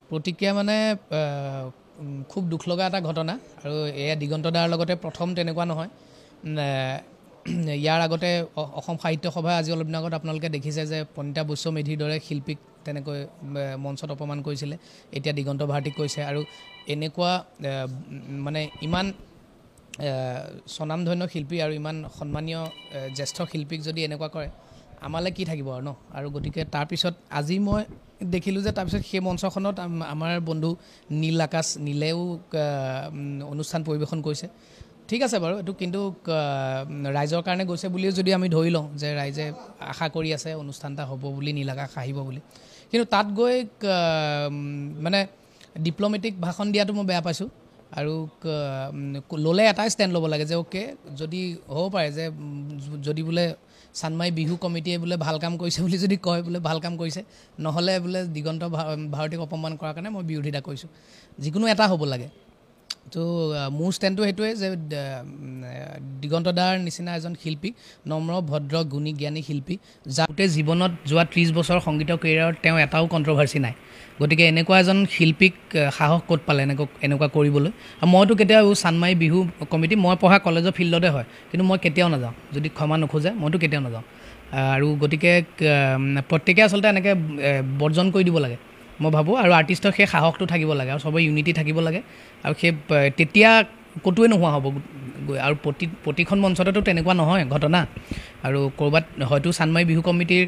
প্ৰতিক্ৰিয়া মানে খুব দুখ লগা এটা ঘটনা আৰু এয়া দিগন্ত দাৰ লগতে প্ৰথম তেনেকুৱা নহয় ইয়াৰ আগতে অসম সাহিত্য সভা আজি অলপ দিন আগত আপোনালোকে দেখিছে যে পণ্ডিতা বৈশ্য মেধিৰ দৰে শিল্পীক তেনেকৈ মঞ্চত অপমান কৰিছিলে এতিয়া দিগন্ত ভাৰতীক কৈছে আৰু এনেকুৱা মানে ইমান স্বনামধন্য শিল্পী আৰু ইমান সন্মানীয় জ্যেষ্ঠ শিল্পীক যদি এনেকুৱা কৰে আমালৈ কি থাকিব আৰু ন আৰু গতিকে তাৰপিছত আজি মই দেখিলোঁ যে তাৰপিছত সেই মঞ্চখনত আমাৰ বন্ধু নীল আকাশ নীলেও অনুষ্ঠান পৰিৱেশন কৰিছে ঠিক আছে বাৰু এইটো কিন্তু ৰাইজৰ কাৰণে গৈছে বুলিও যদি আমি ধৰি লওঁ যে ৰাইজে আশা কৰি আছে অনুষ্ঠান এটা হ'ব বুলি নীল আকাশ আহিব বুলি কিন্তু তাত গৈ মানে ডিপ্ল'মেটিক ভাষণ দিয়াটো মই বেয়া পাইছোঁ আৰু ল'লে এটাই ষ্টেণ্ড ল'ব লাগে যে অ'কে যদি হ'ব পাৰে যে যদি বোলে চানমাই বিহু কমিটিয়ে বোলে ভাল কাম কৰিছে বুলি যদি কয় বোলে ভাল কাম কৰিছে নহ'লে বোলে দিগন্ত ভাৰতীক অপমান কৰাৰ কাৰণে মই বিৰোধিতা কৰিছোঁ যিকোনো এটা হ'ব লাগে তো মোৰ ষ্টেণ্ডটো সেইটোৱে যে দিগন্ত দাৰ নিচিনা এজন শিল্পী নম্ৰ ভদ্ৰ গুণী জ্ঞানী শিল্পী যাতে জীৱনত যোৱা 30 বছৰ সংগীত কেৰিয়াৰত তেওঁ এটাও কণ্ট্ৰভাৰ্চি নাই গতিকে এনেকুৱা এজন শিল্পীক সাহস ক'ত পালে এনেকুৱা কৰিবলৈ মইতো কেতিয়াও চানমাই বিহু কমিটি মই পঢ়া কলেজৰ ফিল্ডতে হয় কিন্তু মই কেতিয়াও নাযাওঁ যদি ক্ষমা নোখোজে মইতো কেতিয়াও নাযাওঁ আৰু গতিকে প্ৰত্যেকে আচলতে এনেকৈ বৰ্জন কৰি দিব লাগে মই ভাবোঁ আৰু আৰ্টিষ্টৰ সেই সাহসটো থাকিব লাগে আৰু সবেই ইউনিটি থাকিব লাগে আৰু সেই তেতিয়া ক'তোৱে নোহোৱা হ'ব আৰু প্ৰতিখন মঞ্চতেতো তেনেকুৱা নহয় ঘটনা আৰু ক'ৰবাত হয়তো চানমাই বিহু কমিটিৰ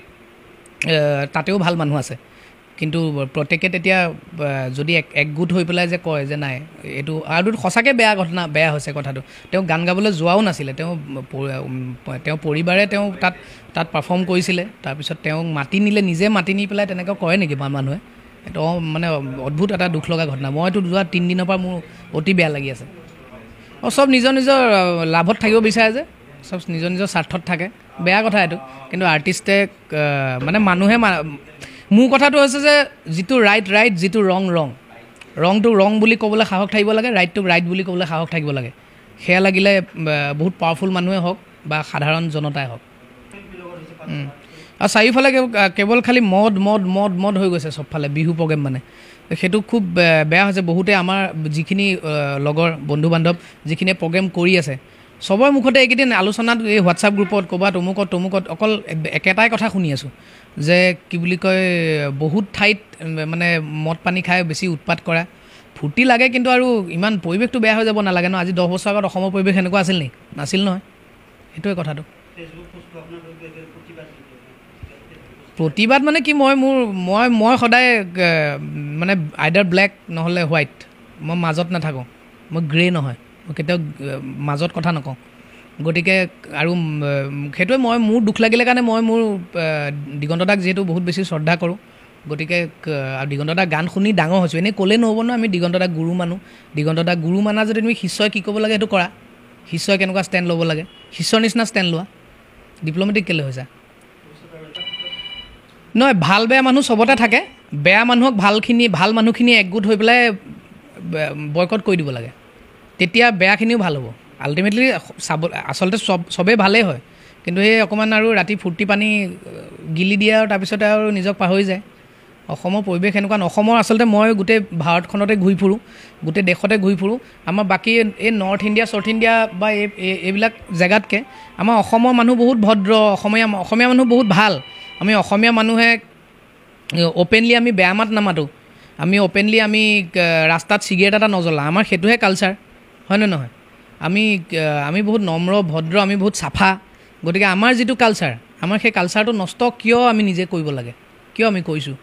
তাতেও ভাল মানুহ আছে কিন্তু প্ৰত্যেকে তেতিয়া যদি একগোট হৈ পেলাই যে কয় যে নাই এইটো আৰু সঁচাকৈ বেয়া ঘটনা বেয়া হৈছে কথাটো তেওঁ গান গাবলৈ যোৱাও নাছিলে তেওঁ পৰিবাৰে তেওঁ তাত পাৰফৰ্ম কৰিছিলে তাৰপিছত তেওঁক মাতি নিলে নিজে মাতি নি পেলাই তেনেকৈ কৰে নেকি মানুহে এইটো মানে অদ্ভুত এটা দুখ লগা ঘটনা মইতো যোৱা 3 দিনৰ পৰা মোৰ অতি বেয়া লাগি আছে আৰু চব নিজৰ নিজৰ লাভত থাকিব বিচাৰে যে চব নিজৰ নিজৰ স্বাৰ্থত থাকে বেয়া কথা এইটো কিন্তু আৰ্টিষ্টে মানে মানুহে মোৰ কথাটো হৈছে যে যিটো ৰাইট যিটো ৰংটো ৰং বুলি ক'বলৈ সাহস থাকিব লাগে ৰাইটটোক ৰাইট বুলি ক'বলৈ সাহস থাকিব লাগে সেয়া লাগিলে বহুত পাৱাৰফুল মানুহে হওক বা সাধাৰণ জনতাই হওক আৰু চাৰিওফালে কেৱল খালি মদ হৈ গৈছে চবফালে বিহু প্ৰগ্ৰেম মানে সেইটো খুব বেয়া হৈছে বহুতে আমাৰ যিখিনি লগৰ বন্ধু বান্ধৱ যিখিনিয়ে প্ৰগ্ৰেম কৰি আছে সবৰ মুখতে এইকেইদিন আলোচনাত এই হোৱাটছআপ গ্ৰুপত ক'ৰবাত তমুকত অকল একেটাই কথা শুনি আছোঁ যে কি বুলি কয় বহুত ঠাইত মানে মদ পানী খাই বেছি উৎপাত কৰা ফূৰ্তি লাগে কিন্তু আৰু ইমান পৰিৱেশটো বেয়া হৈ যাব নালাগে ন আজি 10 বছৰ আগত অসমৰ পৰিৱেশ এনেকুৱা আছিল নেকি নাছিল নহয় সেইটোৱে কথাটো প্ৰতিবাদ মানে কি মই সদায় মানে আইডাৰ ব্লেক নহ'লে হোৱাইট মই মাজত নাথাকোঁ মই গ্ৰে নহয় মই কেতিয়াও মাজত কথা নকওঁ গতিকে আৰু সেইটোৱে মোৰ দুখ লাগিলে কাৰণে মই মোৰ দিগন্ত দাক যিহেতু বহুত বেছি শ্ৰদ্ধা কৰোঁ গতিকে আৰু দিগন্ত দাক গান শুনি ডাঙৰ হৈছোঁ এনেই ক'লে নহ'ব ন আমি দিগন্ত দাক গুৰু মানো দিগন্ত দাক গুৰু মানা যদি তুমি শিষ্যই কি ক'ব লাগে সেইটো কৰা শিষ্যই কেনেকুৱা ষ্টেণ্ড ল'ব লাগে শিষ্যৰ নিচিনা ষ্টেণ্ড লোৱা ডিপ্ল'মেটিক কেলৈ হৈছা নহয় ভাল বেয়া মানুহ চবতে থাকে বেয়া মানুহক ভাল মানুহখিনি একগোট হৈ পেলাই বয়কট কৰি দিব লাগে তেতিয়া বেয়াখিনিও ভাল হ'ব আল্টিমেটলি আচলতে চবেই ভালেই হয় কিন্তু সেই অকণমান আৰু ৰাতি ফূৰ্তি পানী গিলি দিয়ে আৰু তাৰপিছতে আৰু নিজক পাহৰি যায় অসমৰ পৰিৱেশ এনেকুৱা অসমৰ আচলতে মই গোটেই ভাৰতখনতে ঘূৰি ফুৰোঁ গোটেই দেশতে ঘূৰি ফুৰোঁ আমাৰ বাকী এই নৰ্থ ইণ্ডিয়া চাউথ ইণ্ডিয়া বা এইবিলাক জেগাতকৈ আমাৰ অসমৰ মানুহ বহুত ভদ্ৰ অসমীয়া মানুহ বহুত ভাল আমি অসমীয়া মানুহে অ'পেনলি আমি বেয়া মাত নামাতোঁ আমি অ'পেনলি আমি ৰাস্তাত চিগাৰেট এটা নজ্বলাওঁ আমাৰ সেইটোহে কালচাৰ হয়নে নহয় আমি বহুত নম্ৰ ভদ্ৰ আমি বহুত চাফা গতিকে আমাৰ যিটো কালচাৰ আমাৰ সেই কালচাৰটো নষ্ট কিয় আমি নিজে কৰিব লাগে কিয় আমি কৰিছোঁ